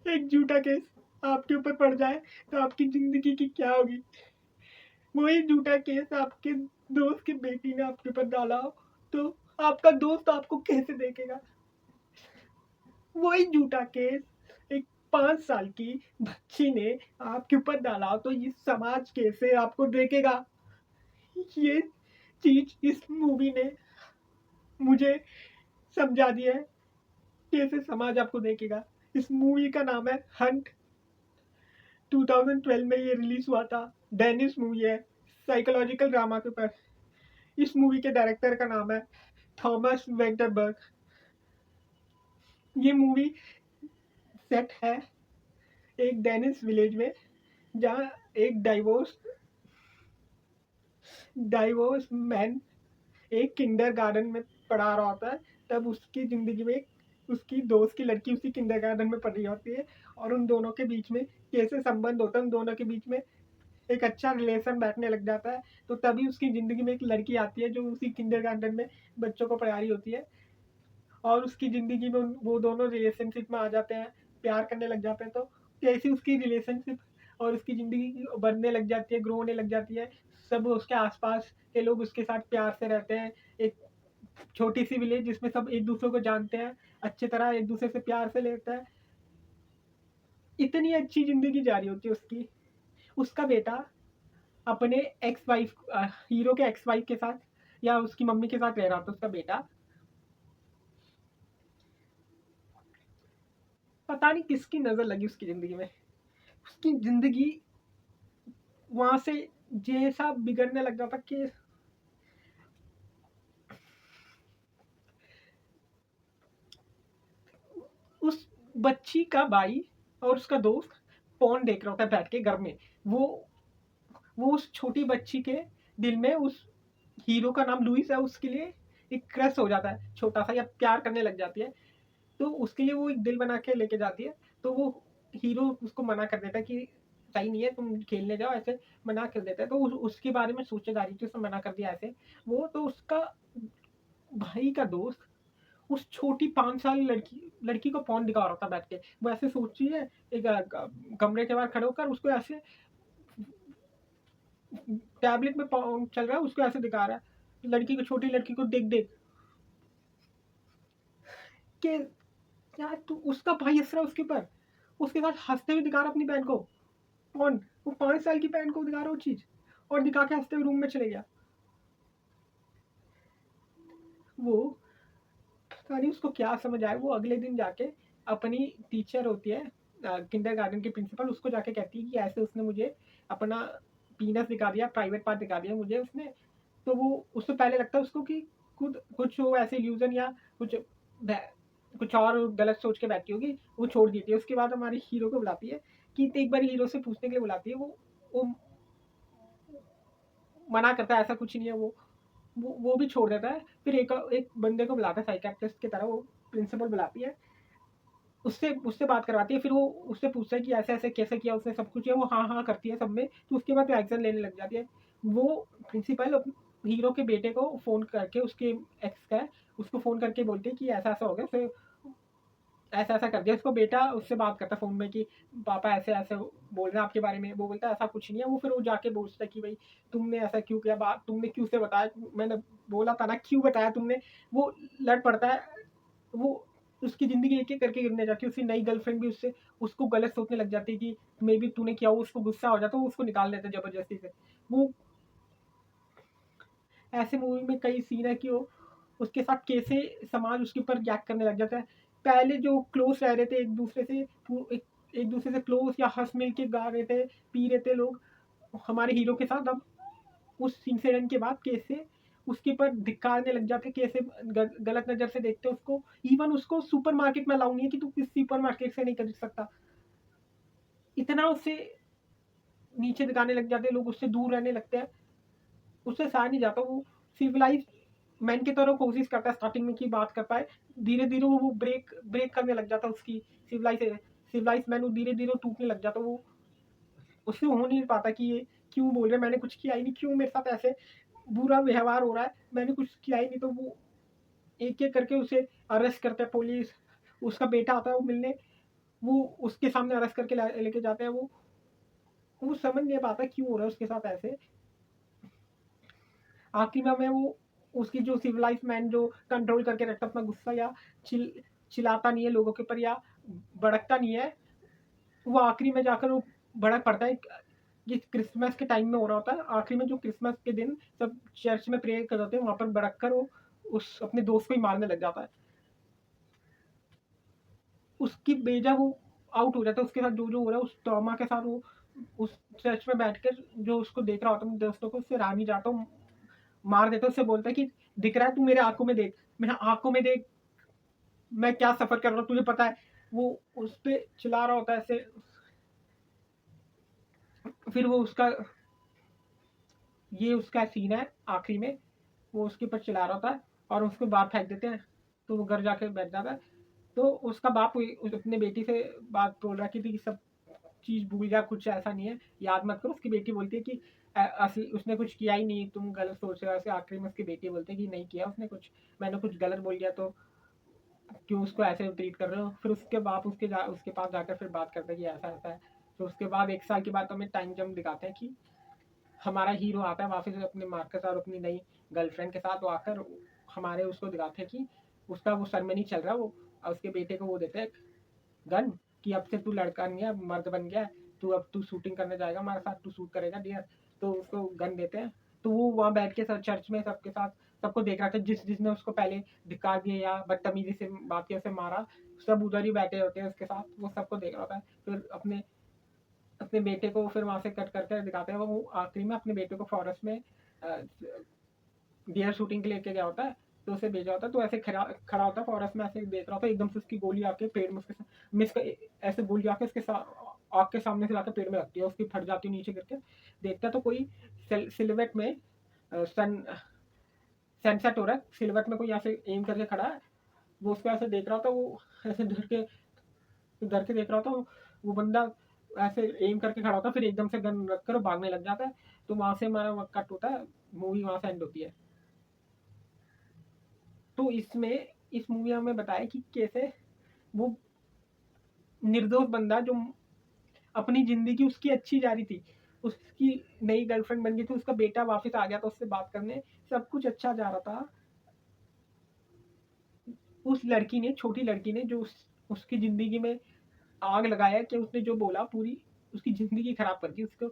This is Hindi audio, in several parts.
एक झूठा केस आपके ऊपर पड़ जाए तो आपकी ज़िंदगी की क्या होगी? वही झूठा केस आपके दोस्त की बेटी ने आपके ऊपर डाला हो, तो आपका दोस्त आपको कैसे देखेगा? वही झूठा केस एक 5 साल की बच्ची ने आपके ऊपर डाला हो, तो ये समाज कैसे आपको देखेगा? ये चीज़ इस मूवी ने मुझे समझा दिया है, कैसे समाज आपको देखेगा। इस मूवी का नाम है हंट। 2012 में ये रिलीज हुआ था। डेनिस मूवी है, साइकोलॉजिकल ड्रामा के ऊपर। इस मूवी के डायरेक्टर का नाम है थॉमस वेंटरबर्ग। ये मूवी सेट है एक डेनिस विलेज में, जहाँ एक डाइवोर्स मैन एक किंडरगार्टन में पढ़ा रहा होता है। तब उसकी ज़िंदगी में उसकी दोस्त की लड़की उसी किंडरगार्टन में पढ़ रही होती है, और उन दोनों के बीच में कैसे संबंध होता है, उन दोनों के बीच में एक अच्छा रिलेशन बैठने लग जाता है। तो तभी उसकी ज़िंदगी में एक लड़की आती है जो उसी किंडरगार्टन में बच्चों को पढ़ा रही होती है, और उसकी ज़िंदगी में वो दोनों रिलेशनशिप में आ जाते हैं, प्यार करने लग जाते हैं। तो कैसी उसकी रिलेशनशिप और उसकी ज़िंदगी बढ़ने लग जाती है, ग्रो होने लग जाती है। सब उसके आसपास के लोग उसके साथ प्यार से रहते हैं। एक छोटी सी विलेज जिसमें सब एक दूसरे को जानते हैं, अच्छी तरह एक दूसरे से प्यार से लेते हैं। इतनी अच्छी ज़िंदगी जा रही होती है उसकी। उसका बेटा अपने एक्स वाइफ, हीरो के एक्स वाइफ के साथ या उसकी मम्मी के साथ रह रहा था। उसका बेटा पता नहीं किसकी नज़र लगी उसकी ज़िंदगी में। उसकी ज़िंदगी वहां से जैसा बिगड़ने लग जाता कि उस बच्ची का भाई और उसका दोस्त फोन देख रहा होता है बैठ के घर में। वो वो उस छोटी बच्ची के दिल में, उस हीरो का नाम लुइस है, उसके लिए एक क्रश हो जाता है छोटा सा, या प्यार करने लग जाती है। तो उसके लिए वो एक दिल बना के लेके जाती है। तो वो हीरो उसको मना कर देता है कि सही नहीं है, तुम खेलने जाओ, ऐसे मना कर देता है। तो उसके बारे में सोचे जा रही थी, उसने मना कर दिया ऐसे। वो तो उसका भाई का दोस्त उस छोटी 5 साल लड़की लड़की को फोन दिखा रहा था बैठ के। वो ऐसे सोची है, एक कमरे के बाहर खड़े होकर उसको ऐसे टैबलेट में चल रहा है, उसको ऐसे दिखा रहा है लड़की को, छोटी लड़की को देख देख के। यार तू, उसका भाई हंस रहा है उसके ऊपर, उसके साथ हंसते हुए दिखा रहा अपनी बहन को। कौन? वो 5 साल की बहन को दिखा रहा वो चीज, और दिखा के हंसते हुए रूम में चले गया। वो पता नहीं उसको क्या समझ आया। वो अगले दिन जाके अपनी टीचर होती है, किंडर गार्डन की प्रिंसिपल, उसको जाके कहती है कि ऐसे उसने मुझे अपना पीनस दिखा दिया, प्राइवेट पार्ट दिखा दिया मुझे उसने। तो वो, उससे पहले लगता है उसको कि खुद कुछ वो ऐसे इल्यूजन या कुछ कुछ और गलत सोच के बैठी होगी, वो छोड़ देती है। उसके बाद हमारी हीरो को बुलाती है कि एक बार हीरो से पूछने के लिए बुलाती है। वो मना करता है, ऐसा कुछ नहीं है। वो भी छोड़ देता है। फिर एक एक बंदे को बुलाता है साइकियाट्रिस्ट की तरह, वो प्रिंसिपल बुलाती है, उससे उससे बात करवाती है। फिर वो उससे पूछता है कि ऐसे ऐसे कैसे किया उसने, सब कुछ है। वो हाँ हाँ करती है सब में। तो उसके बाद एक्शन लेने लग जाती है। वो प्रिंसिपल हीरो के बेटे को फ़ोन करके, उसके एक्स का है, उसको फ़ोन करके बोलती है कि ऐसा ऐसा हो गया, फिर ऐसा ऐसा कर दिया। उसको बेटा उससे बात करता है फ़ोन में कि पापा ऐसे ऐसे बोल रहे हैं आपके बारे में। वो बोलता है ऐसा कुछ नहीं है। वो फिर वो जाके पूछता है कि भाई तुमने ऐसा क्यों किया, बात तुमने क्यों से बताया, मैंने बोला था ना, क्यों बताया तुमने। वो लड़ पड़ता है। वो उसकी ज़िंदगी एक एक करके गिरने जाती है। उसकी नई गर्लफ्रेंड भी उससे उसको गलत सोचने लग जाती है कि मे बी तूने किया हो। उसको गुस्सा हो जाता है, वो उसको निकाल देता है ज़बरदस्ती से। वो ऐसे मूवी में कई सीन है कि वो उसके साथ कैसे समाज उसके ऊपर रिएक्ट करने लग जाता है। पहले जो क्लोज रह रहे थे एक दूसरे से, एक एक दूसरे से क्लोज या हंस मिल के गा रहे थे, पी रहे थे लोग हमारे हीरो के साथ, अब उस इंसिडेंट के बाद कैसे उसके ऊपर धिक्कारने लग जाते, कैसे गलत नज़र से देखते उसको। इवन उसको सुपर मार्केट में अलाउ नहीं है कि तू किस सुपर मार्केट से नहीं खरीद सकता। इतना उससे नीचे दिखाने लग जाते हैं लोग, उससे दूर रहने लगते हैं। उससे सहा नहीं जाता। वो सिविलाइज मैन की तरह कोशिश करता है स्टार्टिंग में कि बात कर पाए। धीरे धीरे वो ब्रेक ब्रेक करने लग जाता है। उसकी सिविलाइज मैन वो धीरे धीरे टूटने लग जाता है। वो उससे हो नहीं पाता कि ये क्यों बोल रहे, मैंने कुछ किया ही नहीं, क्यों मेरे साथ ऐसे बुरा व्यवहार हो रहा है, मैंने कुछ किया ही नहीं। तो वो एक एक करके उसे अरेस्ट करते हैं पुलिस। उसका बेटा आता है वो मिलने, वो उसके सामने अरेस्ट करके लेके जाते हैं। वो समझ नहीं पाता क्यों हो रहा है उसके साथ ऐसे। आखिर में हमें वो उसकी जो सिविलाइज मैन जो कंट्रोल करके रखता अपना गुस्सा, या चिल्लाता नहीं है लोगों के ऊपर, या भड़कता नहीं है, वो आखिरी में जाकर वो भड़क पड़ता है। ये क्रिसमस के टाइम में हो रहा होता है, आखिरी में जो क्रिसमस के दिन सब चर्च में प्रेयर कर रहे होते हैं, वहां पर भड़क कर वो उस अपने दोस्त को ही मारने लग जाता है। उसकी बेजा वो आउट हो जाता है, उसके साथ जो जो हो रहा है उस ट्रॉमा के साथ वो उस चर्च में बैठकर जो उसको देख रहा होता है दोस्तों को, उससे रहा नहीं जाता, मार देता है। उससे बोलता है कि दिख रहा है, तू मेरे आंखों में देख, मेरे आंखों में देख, मैं क्या सफर कर रहा हूँ तुझे पता है। वो उस पर चिल्ला रहा होता है ऐसे। फिर वो उसका ये उसका सीन है आखिरी में, वो उसके ऊपर चिल्ला रहा होता है और उसको बाहर फेंक देते हैं। तो वो घर जाके बैठ जाता है। तो उसका बाप अपने बेटी से बात बोल रहा है कि सब चीज भूल जा, कुछ ऐसा नहीं है, याद मत करो। उसकी बेटी बोलती है कि असली उसने कुछ किया ही नहीं, तुम गलत सोच रहे हो। आखिरी में उसकी बेटी बोलती है कि नहीं किया उसने कुछ, मैंने कुछ गलत बोल दिया तो क्यों उसको ऐसे ट्रीट कर रहे हो। फिर उसके बाप उसके पास जाकर फिर बात करते हैं कि ऐसा ऐसा है। तो उसके बाद 1 साल के बाद तो हमें टाइम जंप दिखाते हैं कि हमारा हीरो आता है वापस अपने मार्कस और अपनी नई गर्लफ्रेंड के साथ। वो आकर हमारे उसको दिखाते हैं कि उसका वो सेरेमनी चल रहा है, वो उसके बेटे को वो देते हैं गन कि अब से तू लड़का नहीं है, अब मर्द बन गया है, तू अब तू शूटिंग करने जाएगा हमारे साथ, तू शूट करेगा डियर। तो उसको गन देते हैं। तो वो वहाँ बैठ के सब चर्च में सबके साथ सबको देख रहा था, जिसने उसको पहले धिक्कार दिया या बदतमीजी से बात किया, उसे मारा, सब उधर ही बैठे होते हैं उसके साथ, वो सबको देख रहा था। फिर अपने अपने बेटे को फिर वहां से कट करके दिखाते हैं, वो आखिरी में अपने बेटे को फॉरेस्ट में डियर शूटिंग के लेके गया होता है। तो उसे भेजा होता है, तो ऐसे खड़ा खड़ा होता है फॉरेस्ट में, ऐसे देख रहा होता है, एकदम से उसकी गोली आके पेड़ में उसके मिस ऐसे गोली आके उसके आग के सामने से लाकर पेड़ में लगती है, उसकी फट जाती है नीचे गिरके। देखता है तो कोई सिलवेट में सन सनसेट हो रहा है, सिलवेट में कोई ऐसे एम करके खड़ा है। वो उसको ऐसे देख रहा होता है, वो ऐसे डर के देख रहा होता है। वो बंदा ऐसे एम करके खड़ा होता है, फिर एकदम से गन रखकर भागने लग जाता है। तो वहां से हमारा कट होता है, मूवी वहां से एंड होती है। तो इसमें इस मूवी में हमें बताया कि कैसे वो निर्दोष बंदा जो अपनी जिंदगी उसकी अच्छी जा रही थी, उसकी नई गर्लफ्रेंड बन गई थी, उसका बेटा वापस आ गया था उससे बात करने, सब कुछ अच्छा जा रहा था। उस लड़की ने, छोटी लड़की ने जो उसकी जिंदगी में आग लगाया, कि उसने जो बोला पूरी उसकी जिंदगी खराब कर दी। उसको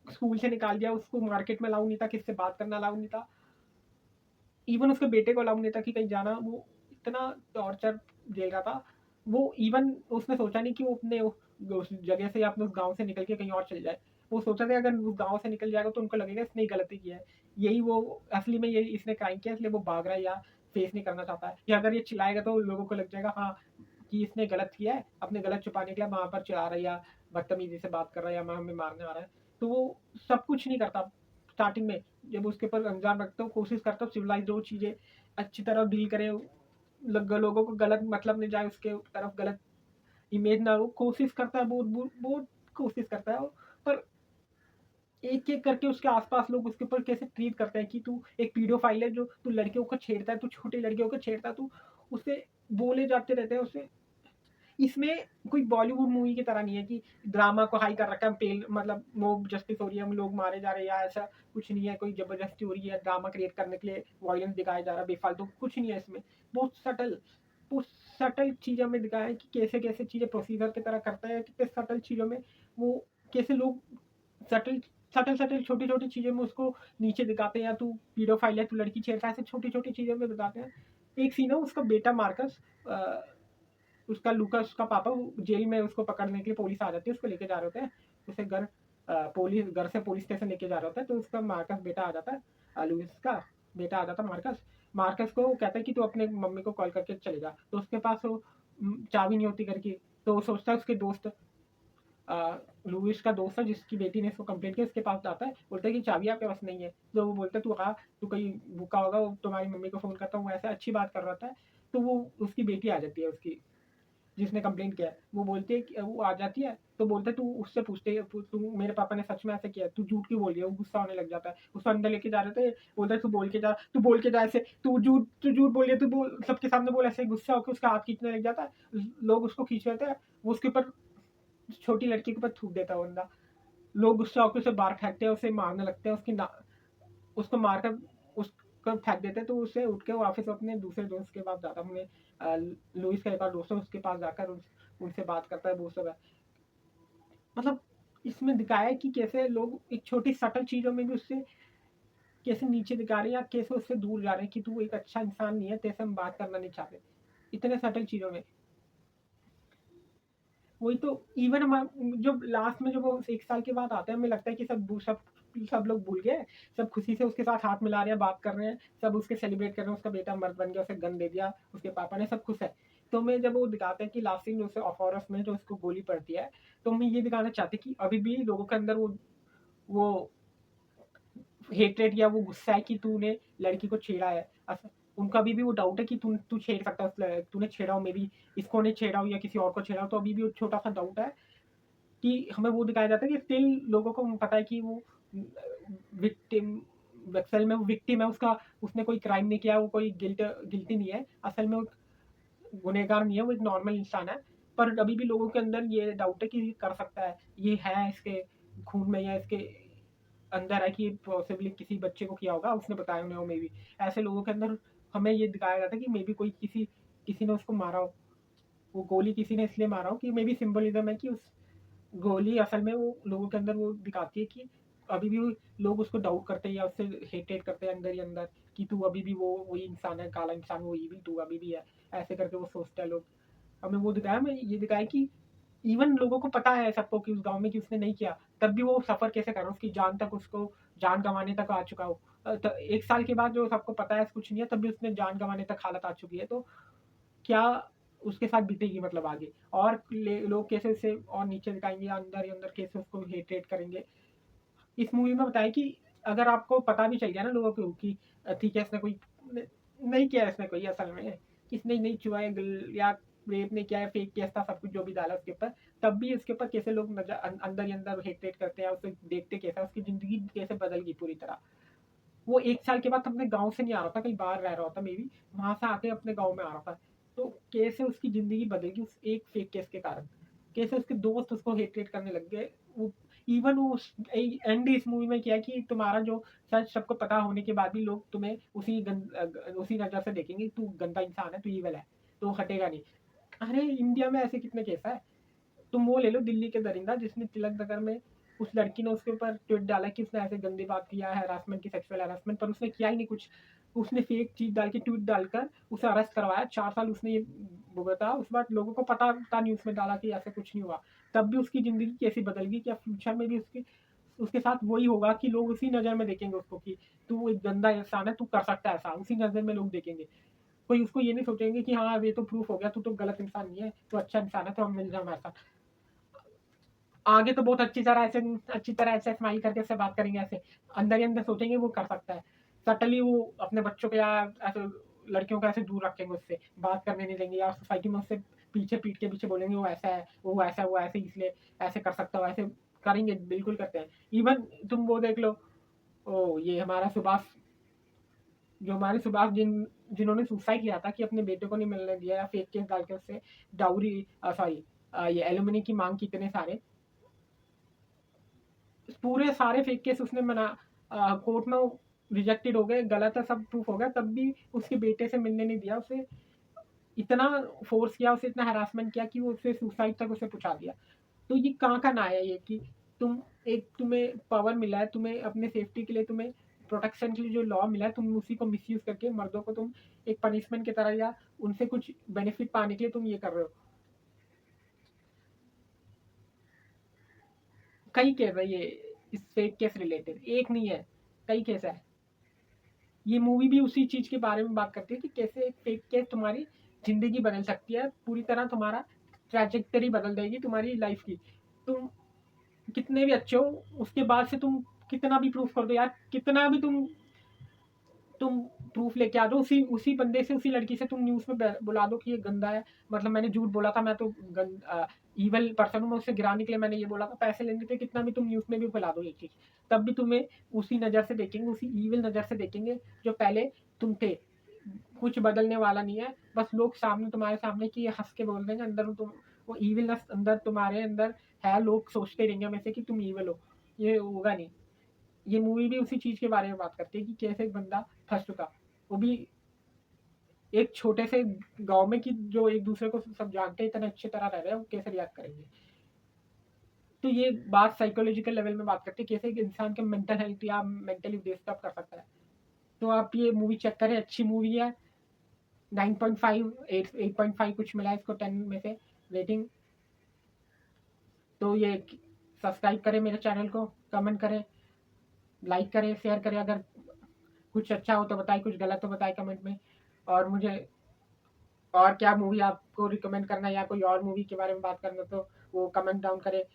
स्कूल से निकाल दिया, उसको मार्केट में अलाउ नहीं था, किससे बात करना अलाउ नहीं था, इवन उसके बेटे को अलाउ नहीं था कि कहीं जाना। वो इतना टॉर्चर झेल रहा था। वो इवन उसने सोचा नहीं कि वो अपने उस जगह से या अपने उस गांव से निकल के कहीं और चल जाए। वो सोचा था अगर उस गांव से निकल जाएगा तो उनको लगेगा इसने गलती किया है, यही वो असली में यही इसने क्राइम किया, इसलिए वो भाग रहा है या फेस नहीं करना चाहता है। या अगर ये चिल्लाएगा तो लोगों को लग जाएगा हाँ कि इसने गलत किया है, अपने गलत छुपाने के लिए वहां पर चिल्ला रहा है या बदतमीजी से बात कर रहा है या हमें मारने आ रहा है। तो वो सब कुछ नहीं करता स्टार्टिंग में। जब उसके ऊपर अंजाम रखता हूँ, कोशिश करता हूँ सिविलाइज जो चीज़ें अच्छी तरह डील करे, लोगों को गलत मतलब नहीं जाए, उसके तरफ गलत इमेज ना हो, कोशिश करता है, बहुत बहुत बहुत कोशिश करता है वो। पर एक एक करके उसके आसपास लोग उसके ऊपर कैसे ट्रीट करते हैं कि तू एक पीडोफाइल है, जो तू लड़कियों को छेड़ता है, तू छोटी लड़कियों को छेड़ता है, तू उससे बोले जाते रहते हैं उसे। इसमें कोई बॉलीवुड मूवी की तरह नहीं है कि ड्रामा को हाई कर रखा है, पेल मतलब मोब जस्टिस हो रही है, हम लोग मारे जा रहे हैं, या ऐसा कुछ नहीं है, कोई जबरदस्ती हो रही है ड्रामा क्रिएट करने के लिए, वायलेंस दिखाया जा रहा है बेफालतू, कुछ नहीं है इसमें। बहुत सटल, बहुत सटल चीज़ें हमें दिखाया है कि कैसे कैसे चीज़ें प्रोसीजर की तरह करता है, कितने सटल चीज़ों में वो कैसे लोग सटल सटल सटल छोटी छोटी चीज़ों में उसको नीचे दिखाते हैं, या तू पीडोफाइल है, तू लड़की छेड़ता है, ऐसे छोटी छोटी चीज़ों में बताते हैं। एक सीन है उसका बेटा मार्कस, उसका लूकास का पापा जेल में, उसको पकड़ने के लिए पुलिस आ जाती है, उसको लेके जा रहे होते हैं उसे घर, पुलिस घर से पुलिस स्टेशन लेके जा रहा होता है। तो उसका मार्कस बेटा आ जाता है, लुइस का बेटा आ जाता है मार्कस। मार्कस को कहता है कि तू अपने मम्मी को कॉल करके चले जा। तो उसके पास वो चाबी नहीं होती घर की। तो वो सोचता है उसके दोस्त, लुइस का दोस्त है जिसकी बेटी ने इसको कंप्लेंट किया, उसके पास जाता है, बोलता है कि चाबी आपके पास नहीं है। तो वो बोलता है तू कहा, तू कहीं भूखा होगा, वो तुम्हारी मम्मी को फ़ोन करता हूँ, वो ऐसे अच्छी बात कर रहा था। तो वो उसकी बेटी आ जाती है उसकी, जिसने कंप्लेंट किया है, वो बोलती है कि वो आ जाती है तो बोलता है, तू उससे पूछते है, तू मेरे पापा ने सच में ऐसे किया है, तू झूठ क्यों बोल रही है? वो गुस्सा होने लग जाता है, उसको अंदर लेके जा रहे थे, बोलता है तू बोल के जा ऐसे, तू झूठ बोल रही है, तू बोल सबके सामने बोल, ऐसे गुस्सा होकर उसका हाथ खींचने लग जाता है, लोग उसको खींच लेते हैं, वो उसके ऊपर छोटी लड़की के ऊपर थूक देता है वो बंदा, लोग गुस्सा होकर उसे बाहर फेंकते हैं, उसे मारने लगते हैं, उसको मारकर उसको फेंक देते हैं, तो उसे उठ के वापस अपने दूसरे दोस्त के पास जाता है, अपने लुइस का एक और दोस्त है उसके पास जाकर उनसे बात करता है, वो सब है। मतलब इसमें दिखाया है कि कैसे लोग एक छोटी सटल चीजों में भी उससे कैसे नीचे दिखा रहे हैं, या कैसे उससे दूर जा रहे हैं कि तू एक अच्छा इंसान नहीं है, तेरे हम बात करना नहीं चाहते, इतने सटल चीजों में। वही तो, इवन हम जो लास्ट में जो वो 1 साल के बाद आते हैं, हमें लगता है कि सब लोग भूल गए, सब खुशी से उसके साथ हाथ मिला रहे हैं, बात कर रहे हैं, सब उसके सेलिब्रेट कर रहे हैं, उसका बेटा मर्द बन गया, उसे गन दे दिया उसके पापा ने, सब खुश है। तो हमें जब वो दिखाते हैं कि लास्ट सीन उसे ऑफोरस में जो उसको गोली पड़ती है, तो हम ये दिखाना चाहते हैं कि अभी भी लोगों के अंदर वो हेट्रेड या वो गुस्सा है कि तूने लड़की को छेड़ा है, उनका अभी भी वो डाउट है कि तू छेड़ सकता है, तूने छेड़ा हो, मे बी इसको नहीं छेड़ा हो या किसी और को छेड़ा हो, तो अभी भी वो छोटा सा डाउट है कि हमें वो दिखाया जाता है कि स्टिल लोगों को पता है कि वो विक्टिम, असल में वो विक्टिम है, उसका उसने कोई क्राइम नहीं किया, वो कोई गिल्टी नहीं है, असल में वो गुनहगार नहीं है, वो एक नॉर्मल इंसान है। पर अभी भी लोगों के अंदर ये डाउट है कि ये कर सकता है, ये है इसके खून में या इसके अंदर है कि पॉसिबली किसी बच्चे को किया होगा, उसने बताया उन्हें, मे बी ऐसे लोगों के अंदर हमें ये दिखाया जाता है कि मे बी कोई किसी किसी ने उसको मारा हो, वो गोली किसी ने इसलिए मारा हो कि मे बी सिंबलिज्म है कि उस गोली असल में वो लोगों के अंदर वो दिखाती है कि अभी भी लोग उसको डाउट करते हैं या उससे हेटेड करते हैं अंदर ही अंदर, कि तू अभी भी वो वही इंसान है, काला इंसान, वो भी तू अभी भी है, ऐसे करके वो सोचता है लोग। हमें वो दिखाया, हमें ये दिखाया कि इवन लोगों को पता है सबको कि उस गांव में कि उसने नहीं किया, तब भी वो सफर कैसे कर रहा है, उसकी जान तक उसको जान गंवाने तक आ चुका हो। 1 साल के बाद जो सबको पता है कुछ नहीं है, तब भी उसने जान गंवाने तक हालत आ चुकी है, तो क्या उसके साथ बीतेगी मतलब आगे, और लोग कैसे उसे और नीचे दिखाएंगे, अंदर ही अंदर कैसे उसको हेटेट करेंगे। इस मूवी में बताया कि अगर आपको पता भी चल गया ना लोगों को कि ठीक है इसने कोई नहीं किया, इसने कोई असल में किसने नहीं छुआ है या रेप ने किया है, फेक केस था, सब कुछ जो भी डाला उसके ऊपर, तब भी उसके ऊपर कैसे लोग नजर अंदर ही अंदर हेटेट करते हैं, उसे देखते कैसा, उसकी जिंदगी कैसे बदल गई पूरी तरह। वो 1 साल के बाद अपने गाँव से नहीं आ रहा था, कहीं बाहर रह रहा था, मे बी वहां से आके अपने गाँव में आ रहा था, तो कैसे उसकी जिंदगी बदल गई उस एक फेक केस के कारण, कैसे उसके दोस्त उसको हेट करने लग गए। वो इवन वो एंड इस मूवी में किया कि तुम्हारा जो सच सबको पता होने के बाद भी लोग तुम्हें उसी नजर से देखेंगे, तू गंदा इंसान है, तू ईवल है, तो हटेगा नहीं। अरे इंडिया में ऐसे कितने केस है, तुम वो ले लो दिल्ली के दरिंदा, जिसने तिलक नगर में उस लड़की ने उसके ऊपर ट्वीट डाला कि उसने ऐसे गंदी बात किया है, हरासमेंट की, सेक्सुअल हरासमेंट, पर उसने किया ही नहीं कुछ, उसने फेक चीज डाल के ट्वीट डालकर उसे अरेस्ट करवाया, 4 साल उसने ये भुगता, उस बार लोगों को पता था, न्यूज में डाला कि ऐसे कुछ नहीं हुआ, तब भी उसकी जिंदगी कैसी बदल गई, क्या फ्यूचर में भी उसके साथ वही होगा कि लोग उसी नजर में देखेंगे उसको कि तू एक गंदा इंसान है, तू कर सकता है ऐसा, उसी नजर में लोग देखेंगे, कोई उसको ये नहीं सोचेंगे कि हाँ ये तो प्रूफ हो गया, तू तो गलत इंसान नहीं है, तो अच्छा इंसान है, तो हम मिल जाए हमारे साथ। आगे तो बहुत अच्छी तरह ऐसे स्माइल करके उससे बात करेंगे, ऐसे अंदर ही अंदर सोचेंगे वो कर सकता है, सटली वो अपने बच्चों को या ऐसे लड़कियों को ऐसे दूर रखेंगे, उससे बात करने नहीं देंगे, या सोसाइटी में उससे पीठ के पीछे बोलेंगे वो ऐसा है, वो ऐसा है, वो ऐसे इसलिए ऐसे कर सकता हो, ऐसे करेंगे, बिल्कुल करते हैं। इवन तुम वो देख लो, ओ ये हमारा सुभाष, जो हमारे सुभाष जिन्होंने सुसाइड किया था कि अपने बेटे को नहीं मिलने दिया, या फेक केस डाल के उससे डाउरी, सॉरी, ये एलुमनी की मांग की, इतने सारे पूरे सारे फेक केस उसने मना, कोर्ट में रिजेक्टेड हो गए, गलत है, सब प्रूफ हो गया, तब भी उसके बेटे से मिलने नहीं दिया, उसे इतना फोर्स किया, उसे इतना हरासमेंट किया कि वो उसे सुसाइड तक उसे पहुंचा दिया। तो ये कहाँ का ना है ये कि तुम्हें पावर मिला है, तुम्हें अपने सेफ्टी के लिए, तुम्हें प्रोटेक्शन के लिए जो लॉ मिला है, तुम उसी को मिसयूज करके मर्दों को तुम एक पनिशमेंट की तरह या उनसे कुछ बेनिफिट पाने के लिए तुम ये कर रहे हो। कई केस है ये इस फेक केस रिलेटेड, एक नहीं है, कई केस है। ये मूवी भी उसी चीज के बारे में बात करती है कि कैसे एक फेक केस तुम्हारी जिंदगी बदल सकती है पूरी तरह, तुम्हारा ट्रैजेक्टरी बदल देगी तुम्हारी लाइफ की। तुम कितने भी अच्छे हो, उसके बाद से तुम कितना भी प्रूफ कर दो यार, कितना भी तुम प्रूफ लेके आ जाओ, उसी उसी बंदे से, उसी लड़की से तुम न्यूज़ में बुला दो कि ये गंदा है, मतलब मैंने झूठ बोला था, मैं तो ईवल पर्सन हूँ, मैं उससे गिराने के लिए मैंने ये बोला था, पैसे लेने थे, कितना भी तुम न्यूज़ में भी फैला दो ये चीज़, तब भी तुम्हें उसी नज़र से देखेंगे, उसी ईविल नज़र से देखेंगे जो पहले तुम थे। कुछ बदलने वाला नहीं है, बस लोग सामने, तुम्हारे सामने कि ये हंस के बोल देंगे, अंदर तुम वो ईविलनेस अंदर तुम्हारे अंदर है, लोग सोचते रहेंगे हमेशा कि तुम ईविल हो, ये होगा नहीं। ये मूवी भी उसी चीज़ के बारे में बात करती है कि कैसे एक बंदा फंस चुका, वो भी एक छोटे से गांव में, कि जो एक दूसरे को सब जानते हैं, इतने अच्छी तरह रह रहे हैं, वो कैसे रिएक्ट करेंगे। तो ये बात साइकोलॉजिकल लेवल में बात करती है, कैसे एक इंसान के मेंटल हेल्थ या मेंटली डिस्टर्ब कर सकता है। तो आप ये मूवी चेक करें, अच्छी मूवी है। 9.5 8.5 कुछ मिला है इसको 10 में से रेटिंग। तो ये सब्सक्राइब करें मेरे चैनल को, कमेंट करें, लाइक करें, शेयर करें, अगर कुछ अच्छा हो तो बताएं, कुछ गलत हो बताएं कमेंट में। और मुझे और क्या मूवी आपको रिकमेंड करना है या कोई और मूवी के बारे में बात करना, तो वो कमेंट डाउन करें आप।